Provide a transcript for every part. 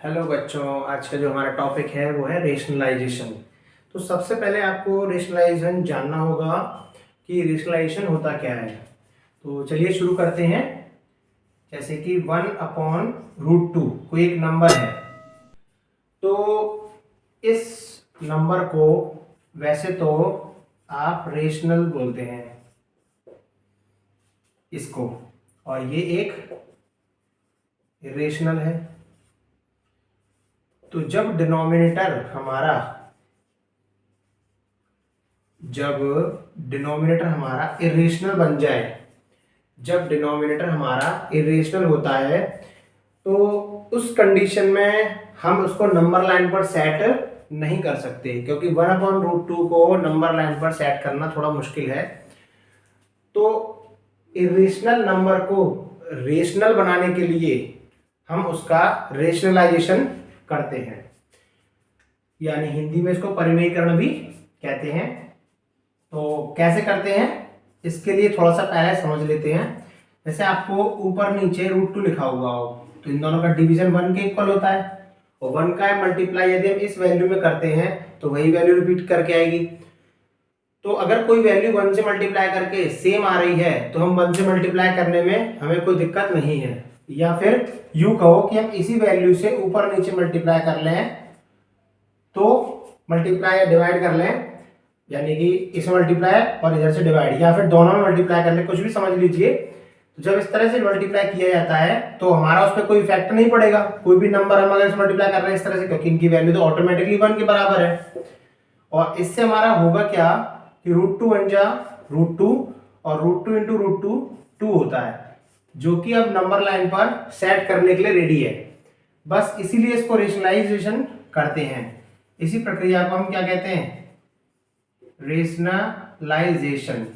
Hello बच्चों, आज का जो हमारा टॉपिक है वो है रेशनलाइजेशन। तो सबसे पहले आपको रेशनलाइजेशन जानना होगा कि रेशनलाइजेशन होता क्या है। तो चलिए शुरू करते हैं। जैसे कि 1/√2 कोई एक नंबर है, तो इस नंबर को वैसे तो आप रेशनल बोलते हैं इसको, और ये एक इरेशनल है। तो जब डिनोमिनेटर हमारा इरेशनल बन जाए, जब डिनोमिनेटर हमारा इरेशनल होता है, तो उस कंडीशन में हम उसको नंबर लाइन पर सेट नहीं कर सकते, क्योंकि 1/√2 को नंबर लाइन पर सेट करना थोड़ा मुश्किल है। तो इरेशनल नंबर को रेशनल बनाने के लिए हम उसका रेशनलाइजेशन करते हैं, यानी हिंदी में इसको परिमेयीकरण भी कहते हैं। तो कैसे करते हैं, इसके लिए थोड़ा सा पहले समझ लेते हैं। जैसे आपको ऊपर नीचे √2 लिखा हुआ हो, तो इन दोनों का डिवीजन 1 के इक्वल होता है, और 1 का मल्टीप्लाई यदि हम इस वैल्यू में करते हैं तो वही वैल्यू रिपीट करके आएगी। तो अगर कोई वैल्यू 1 से मल्टीप्लाई करके सेम आ रही है तो हम 1 से मल्टीप्लाई करने में हमें कोई दिक्कत नहीं है, या फिर यूं कहो कि हम इसी वैल्यू से ऊपर नीचे मल्टीप्लाई कर लें, तो मल्टीप्लाई या डिवाइड कर लें, यानी कि इसमें मल्टीप्लाई और इधर से डिवाइड, या फिर दोनों में मल्टीप्लाई कर ले, कुछ भी समझ लीजिए। तो जब इस तरह से मल्टीप्लाई किया जाता है तो हमारा उस पर कोई इफेक्ट नहीं पड़ेगा। कोई भी नंबर हम अगर मल्टीप्लाई कर रहे हैं इस तरह से, क्योंकि इनकी वैल्यू तो ऑटोमेटिकली 1 के बराबर है। और इससे हमारा होगा क्या कि √2 बन जा √2, और √2 इंटू √2 2 होता है, जो कि अब नंबर लाइन पर सेट करने के लिए रेडी है। बस इसीलिए इसको रेशनलाइजेशन करते हैं। इसी प्रक्रिया को हम क्या कहते हैं, रेशनलाइजेशन।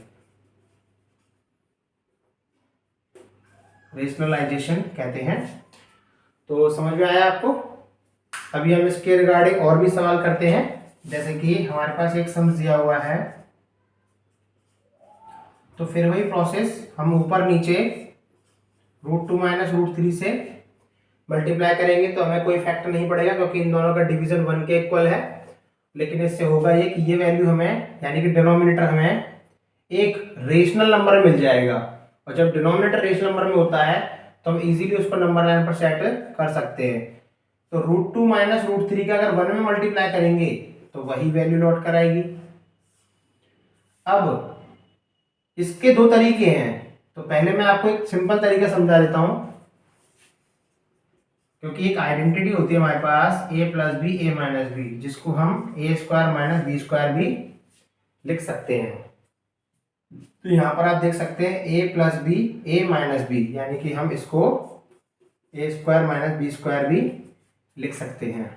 रेशनलाइजेशन कहते हैं। तो समझ में आया आपको। अभी हम इसके रिगार्डिंग और भी सवाल करते हैं। जैसे कि हमारे पास एक सम दिया हुआ है, तो फिर वही प्रोसेस हम ऊपर नीचे √2 माइनस √3 से मल्टीप्लाई करेंगे तो हमें कोई इफेक्ट नहीं पड़ेगा, क्योंकि इन दोनों का डिवीजन 1 के इक्वल है। लेकिन इससे होगा ये कि ये वैल्यू हमें, यानी कि डिनोमिनेटर हमें एक रेशनल नंबर मिल जाएगा, और जब डिनोमिनेटर रेशनल नंबर में होता है तो हम इजीली उसको नंबर लाइन पर सेट कर सकते हैं। तो √2 माइनस √3 का अगर 1 में मल्टीप्लाई करेंगे तो वही वैल्यू लौट कर आएगी। अब इसके दो तरीके हैं, तो पहले मैं आपको एक सिंपल तरीका समझा देता हूं, क्योंकि एक आइडेंटिटी होती है हमारे पास a plus b a minus b, जिसको हम a² माइनस बी स्क्वायर भी लिख सकते हैं। तो यहां पर आप देख सकते हैं a plus b a minus b, यानी कि हम इसको a² माइनस बी स्क्वायर भी लिख सकते हैं।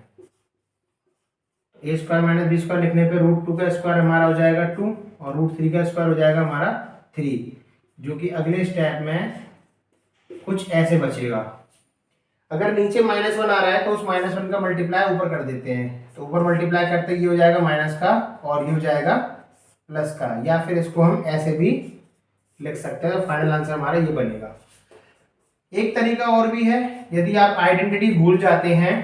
a² माइनस बी स्क्वायर लिखने पे √2 का स्क्वायर हमारा हो जाएगा 2, और √3 का स्क्वायर हो जाएगा हमारा 3, जो कि अगले स्टेप में कुछ ऐसे बचेगा। अगर नीचे -1 आ रहा है तो उस -1 का मल्टीप्लाई ऊपर कर देते हैं, तो ऊपर मल्टीप्लाई करते ये हो जाएगा माइनस का और ये हो जाएगा प्लस का, या फिर इसको हम ऐसे भी लिख सकते हैं। तो फाइनल आंसर हमारा ये बनेगा। एक तरीका और भी है, यदि आप आइडेंटिटी भूल जाते हैं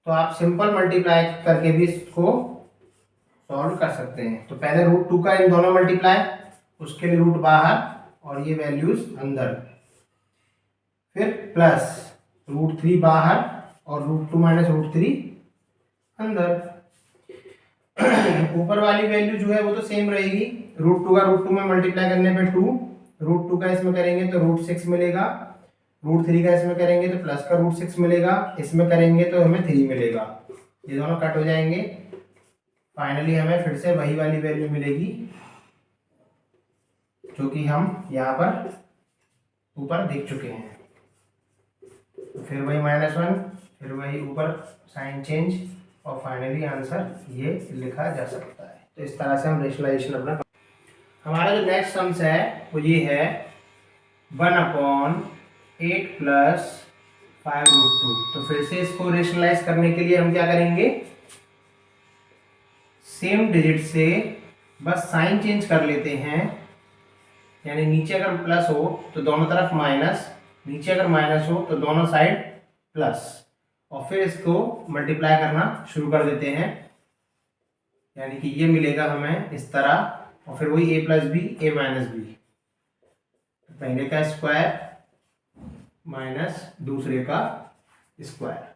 तो आप सिंपल मल्टीप्लाई करके भी इसको सॉल्व कर सकते हैं। तो पहले √2 का इन दोनों मल्टीप्लाई, उसके लिए रूट बाहर और ये वैल्यूज अंदर, फिर प्लस √3 बाहर और √2 माइनस √3 अंदर। ऊपर वाली वैल्यू जो है वो तो सेम रहेगी, √2 का √2 में मल्टीप्लाई करने पे 2, √2 का इसमें करेंगे तो √6 मिलेगा, √3 का इसमें करेंगे तो प्लस का √6 मिलेगा, इसमें करेंगे तो हमें 3 मिलेगा। ये दोनों कट हो जाएंगे, फाइनली हमें फिर से वही वाली वैल्यू मिलेगी जो कि हम यहाँ पर ऊपर देख चुके हैं। फिर वही -1, फिर वही ऊपर साइन चेंज, और फाइनली आंसर ये लिखा जा सकता है। तो इस तरह से हम रेशनलाइजेशन अपना। हमारा जो नेक्स्ट सम्स है वो ये है 1/8 प्लस 5√2। तो फिर से इसको रेशनलाइज करने के लिए हम क्या करेंगे, सेम डिजिट से बस साइन चेंज कर लेते हैं, यानी नीचे अगर प्लस हो तो दोनों तरफ माइनस, नीचे अगर माइनस हो तो दोनों साइड प्लस, और फिर इसको मल्टीप्लाई करना शुरू कर देते हैं, यानी कि ये मिलेगा हमें इस तरह, और फिर वही a plus b a minus b, पहले का स्क्वायर माइनस दूसरे का स्क्वायर,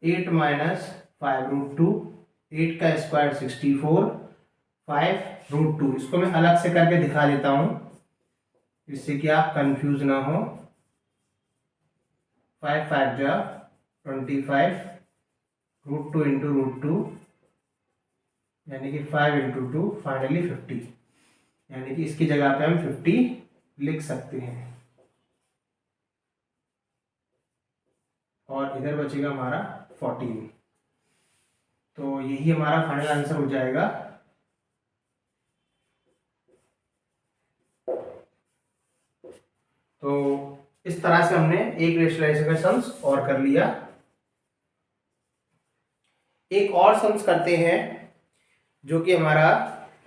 8 माइनस 5√2, 8 का स्क्वायर 64, 5√2। इसको मैं अलग से करके दिखा देता हूं जिससे कि आप कंफ्यूज ना हो। 5 5 जा 25, √2 इंटू √2, यानी कि 5 इंटू 2, फाइनली 50, यानी कि इसकी जगह पे हम 50 लिख सकते हैं, और इधर बचेगा हमारा 14। तो यही हमारा फाइनल आंसर हो जाएगा। तो इस तरह से हमने एक रेशनलाइजेशन का सम्स और कर लिया। एक और सम्स करते हैं जो कि हमारा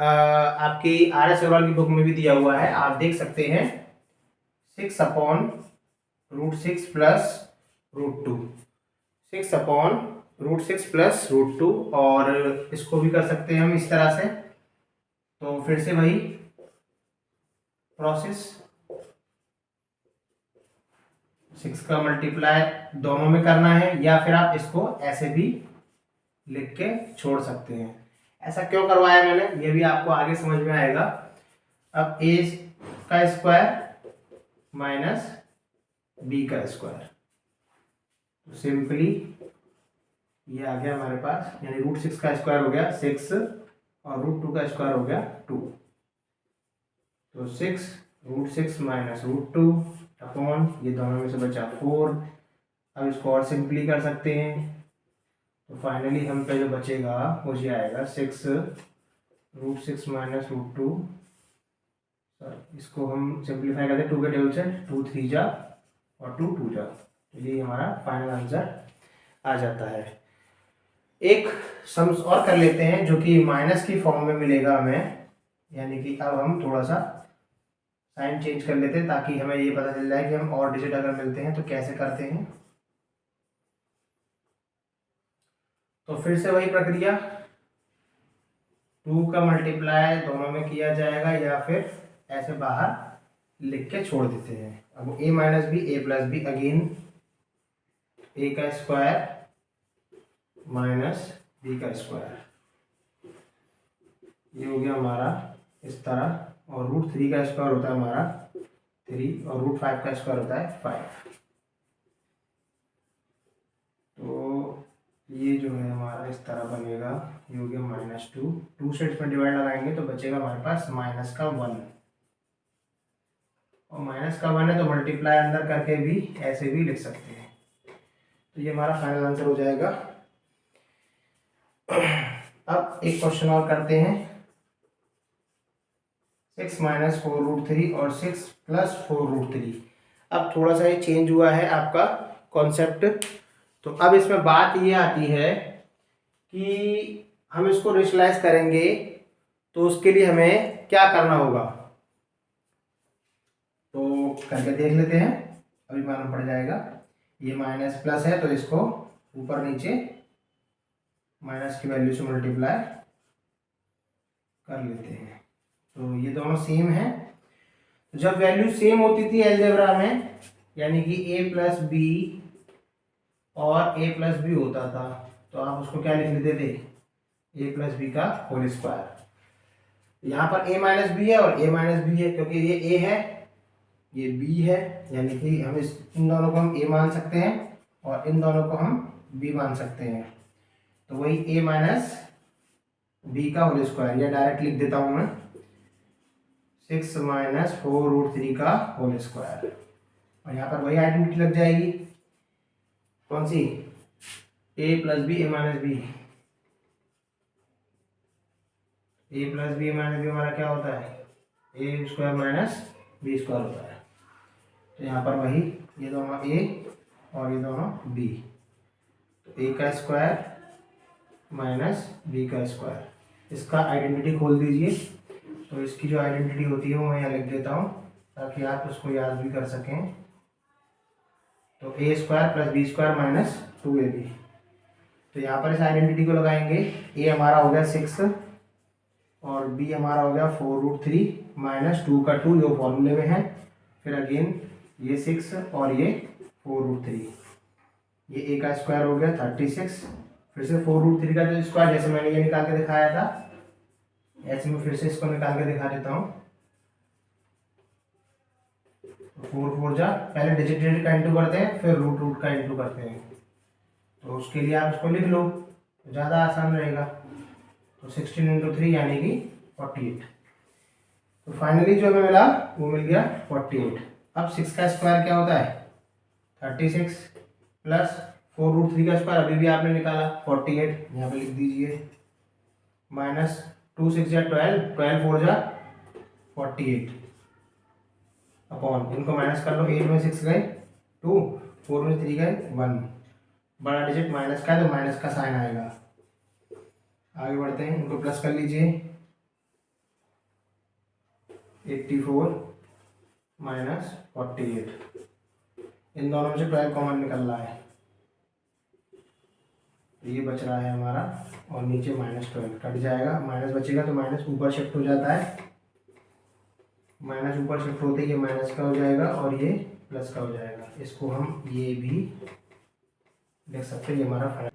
आपकी RS अग्रवाल की बुक में भी दिया हुआ है, आप देख सकते हैं। 6/√6 प्लस √2, 6/√6 प्लस √2, और इसको भी कर सकते हैं हम इस तरह से। तो फिर से वही प्रोसेस, 6 का मल्टीप्लाई दोनों में करना है, या फिर आप इसको ऐसे भी लिख के छोड़ सकते हैं। ऐसा क्यों करवाया मैंने, ये भी आपको आगे समझ में आएगा। अब a का स्क्वायर माइनस b का स्क्वायर, तो सिंपली ये आ गया हमारे पास, यानी √6 का स्क्वायर हो गया 6, और √2 का स्क्वायर हो गया 2, तो 6√6 माइनस √2 अपॉन, ये दोनों में से बचा 4। अब इसको और सिंपली कर सकते हैं, तो फाइनली हम पे जो बचेगा वो ये आएगा 6√6 माइनस √2, इसको हम सिंप्लीफाई करते हैं 2 के टेबल से, 2 3 जा और 2 2 जा, तो ये हमारा फाइनल आंसर आ जाता है। एक सम्स और कर लेते हैं जो कि माइनस की फॉर्म में मिलेगा हमें, यानी कि अब हम थोड़ा सा साइन चेंज कर लेते हैं ताकि हमें ये पता चल जाए कि हम और डिजिट अगर मिलते हैं तो कैसे करते हैं। तो फिर से वही प्रक्रिया, 2 का मल्टीप्लाई दोनों में किया जाएगा, या फिर ऐसे बाहर लिख के छोड़ देते हैं। अब a minus b a plus b, again a का स्क्वायर माइनस b का स्क्वायर, ये हो गया हमारा इस तरह, और √3 का स्क्वायर होता है हमारा 3, और √5 का स्क्वायर होता है 5। तो ये जो है हमारा इस तरह बनेगा, ये हो गया -2, 2 से इसमें डिवाइड लगाएंगे तो बचेगा हमारे पास -1, और -1 है तो मल्टीप्लाई अंदर करके भी ऐसे भी लिख सकते हैं। तो ये हमारा फाइनल आंसर हो जाएगा। अब एक क्वेश्चन और करते हैं, 6 माइनस 4√3 और 6 प्लस 4√3। अब थोड़ा सा ये चेंज हुआ है आपका कॉन्सेप्ट। तो अब इसमें बात ये आती है कि हम इसको रेशनलाइज करेंगे, तो उसके लिए हमें क्या करना होगा, तो करके देख लेते हैं, अभी मालूम पड़ जाएगा। ये माइनस प्लस है तो इसको ऊपर नीचे माइनस की वैल्यू से मल्टीप्लाई कर लेते हैं, तो ये दोनों सेम है। जब वैल्यू सेम होती थी अलजेब्रा में, यानी कि a प्लस बी और a प्लस बी होता था, तो आप उसको क्या लिख लेते थे, a प्लस बी का होल स्क्वायर। यहाँ पर a माइनस बी है और a माइनस बी है, क्योंकि ये a है ये b है, यानी कि हम इन दोनों को हम a मान सकते हैं और इन दोनों को हम b मान सकते हैं। तो वही a माइनस बी का होल स्क्वायर, या डायरेक्ट लिख देता हूँ मैं 6 माइनस 4√3 का होल स्क्वायर, और यहाँ पर वही आइडेंटिटी लग जाएगी, कौन सी, a plus b a minus b. A plus b a minus b हमारा क्या होता है, a square minus b square होता है। तो यहाँ पर वही, ये दोनों a और ये दोनों b, तो a का स्क्वायर माइनस b का स्क्वायर, इसका आइडेंटिटी खोल दीजिए। तो इसकी जो आइडेंटिटी होती है वो मैं यहाँ लिख देता हूँ ताकि आप उसको याद भी कर सकें। तो A square plus B square minus 2ab। तो यहाँ पर इस आइडेंटिटी को लगाएंगे। ए हमारा हो गया 6 और बी हमारा हो गया 4√3 माइनस 2 का 2 जो फॉर्मूले में है। फिर अगेन ये 6 और ये 4√3, ये ए का स्क्वायर हो गया 36। फिर से 4√3 का जो स्क्वायर जैसे मैंने ये निकाल के दिखाया था ऐसे मैं फिर से इसको निकाल के दिखा देता हूँ। 4 4 जा, पहले डिजिट डिजिट का इंटू करते हैं फिर रूट रूट का इंटू करते हैं। तो उसके लिए आप इसको लिख लो तो ज़्यादा आसान रहेगा। तो 16 × 3 यानी कि 48। तो फाइनली जो हमें मिला वो मिल गया 48। अब 6 का स्क्वायर क्या होता है 36 प्लस 4√3 का स्क्वायर अभी भी आपने निकाला 48, यहाँ पे लिख दीजिए माइनस 2 6 जा 12, 12 4 जा 48 अपॉन इनको माइनस कर लो। 8 में 6 गए 2, 4 में 3 गए 1, बड़ा डिजिट माइनस का है तो माइनस का साइन आएगा। आगे बढ़ते हैं, इनको प्लस कर लीजिए 84 माइनस 48, इन दोनों में से 12 कॉमन निकल रहा है तो ये बच रहा है हमारा और नीचे -12 कट जाएगा, माइनस बचेगा तो माइनस ऊपर शिफ्ट हो जाता है, माइनस ऊपर शिफ्ट होते ही ये माइनस का हो जाएगा और ये प्लस का हो जाएगा। इसको हम ये भी देख सकते हैं, ये हमारा